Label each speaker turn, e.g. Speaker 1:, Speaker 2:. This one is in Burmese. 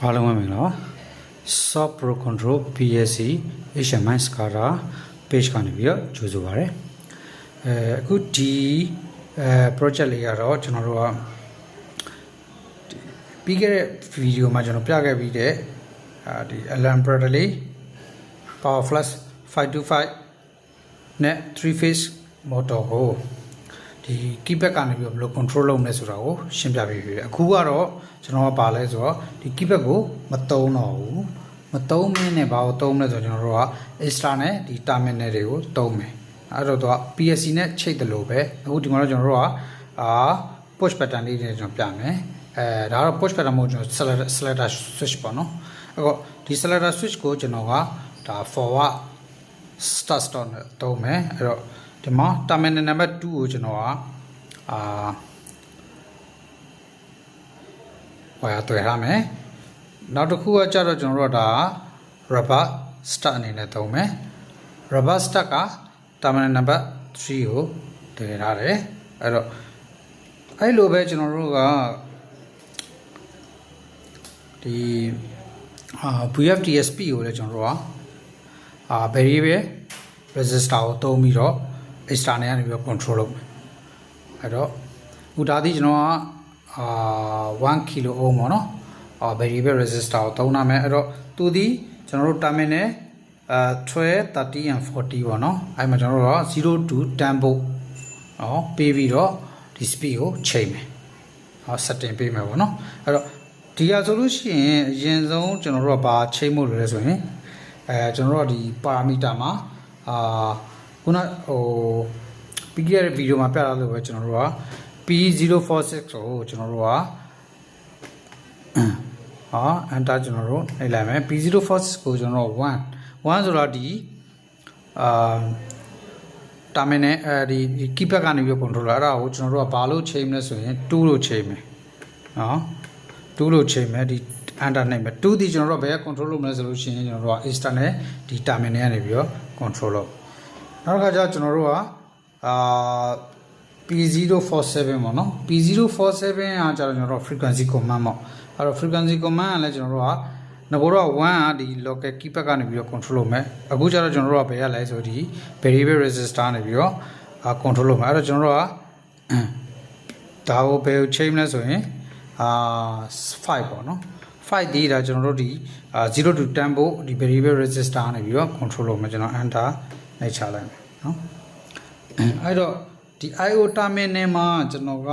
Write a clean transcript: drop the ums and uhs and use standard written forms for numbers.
Speaker 1: အားလုံးပဲမင်္ဂလာ Soft Pro Control PSC HMI SCADA page ကနေပြီးတော့ကြိုဆိုပါရစေအခုဒီ project လေးကတော့ကျွန်တော်တို့ကပြီးခဲ့တဲ့ video မှာကျွန်တော်ပြခဲ့ပြီးတဲ့ဒီ Alarm Bradley Power Flash 525နဲ့ 3 phase motor ကိုဒီ keypad ကနေပြီးတော့ဘယ်လို control လုပ်မလဲဆိုတာကိုရှင်းပြပေးပြီအခုကတော့ကျွန်တော်ကပါလဲဆိုတော့ဒီ keypad ကိုမသုံးတော့ဘူးမသုံးမင်းနဲ့ဘာကိုသုံးမလဲဆိုတော့ကျွန်တော်တို့က extra နဲ့ဒီ terminal တွေကိုသုံးမယ်အဲ့တော့သူက PSC နဲ့ချိတ်တယ်လို့ပဲအခုဒီမှာတော့ကျွန်တော်တို့ကpush button လေးတွေကျွန်တော်ပြမယ်ဒါကတော့ push button မဟုတ်ကျွန်တော် selector switch ပေါ့နော်အဲ့တော့ဒီ selector switch ကိုကျွန်တော်ကဒါ forward start stop နဲ့သုံးမယ်အဲ့တော့ဒီမှာ terminal number 2ကိုကျွန်တော်ကဝါရတွေ့ရမယ်နောက်တစ်ခုကကြတော့ကျွန်တော်တို့ကဒါ rubber start အနေနဲ့သုံးမယ် rubber start က terminal number 3ကိုတွေ့ရတယ်အဲ့တော့အဲ့လိုပဲကျွန်တော်တို့ကဒီ VFDSP ကိုလည်းကျွန်တော်တို့ကvariable resistor ကိုသုံးပြီးတော့ extra နဲ့ကနေပြီးတော့ control လုပ်မယ်အဲ့တော့ဥဒါသည်ကျွန်တော်က1 kilo ohm ပေါ့နော်variable resistor ကိုသုံးနာမယ်အဲ့တော့သူဒီကျွန်တော်တို့ terminal 12 30 and 40ပေါ့နော်အဲ့မှာကျွန်တော်တို့က0 to 10 volt ပေးပြီးတော့ဒီ speed ကိုချိန်မယ်setting ပေးမယ်ပေါ့နော်အဲ့တော့ဒီဟာဆိုလို့ရှိရင်အရင်ဆုံးကျွန်တော်တို့ကဘာချိန်ဖို့လဲဆိုရင်ကျွန်တော်တို့ကဒီ parameter မှာခုနပြီးခဲ့တဲ့ဗီဒီယိုမှာပြထားလို့ပဲကျွန်တော်တို့က P046 ကိုကျွန်တော်တို့ကenter ကျွန်တော်တို့နှိပ်လိုက်မယ် P046 ကိုကျွန်တော်တို့1ဆိုတော့ဒီterminal ဒီ keypad ကနေပြီး controller အဲ့ဒါကိုကျွန်တော်တို့ကဘာလို့ချိန်မလဲဆိုရင်2လို့ချိန်မယ်2လို့ချိန်မယ်ဒီ enter နှိပ်မယ်2ဒီကျွန်တော်တို့ကဘယ် control လုပ်မလဲဆိုလို့ရှိရင်ကျွန်တော်တို့က external ဒီ terminal ကနေပြီးတော့ control လုပ်နောက်တစ်ခါကျကျွန်တော်တို့ကP047 ပေါ့နော် P047 ကကျတော့ကျွန်တော်တို့ frequency command ပေါ့အဲ့တော့ frequency command ကလည်းကျွန်တော်တို့ကငါတို့က1ကဒီ local keypad ကနေပြီးတော့ control လုပ်မယ်အခုကျတော့ကျွန်တော်တို့ကဘယ်ရလဲဆိုဒီ variable resistor နေပြီးတော့control လုပ်မယ်အဲ့တော့ကျွန်တော်တို့ကဒါကိုဘယ်ကို change လဲဆိုရင်5ပေါ့နော်5ဒီဒါကျွန်တော်တို့ဒီ0 to 10 volt ဒီ variable resistor နေပြီးတော့ control လုပ်မယ်ကျွန်တော် enter နှိပ်ချလိုက်မယ်နော်အဲ့တော့ဒီ IO terminal မှာကျွန်တော်က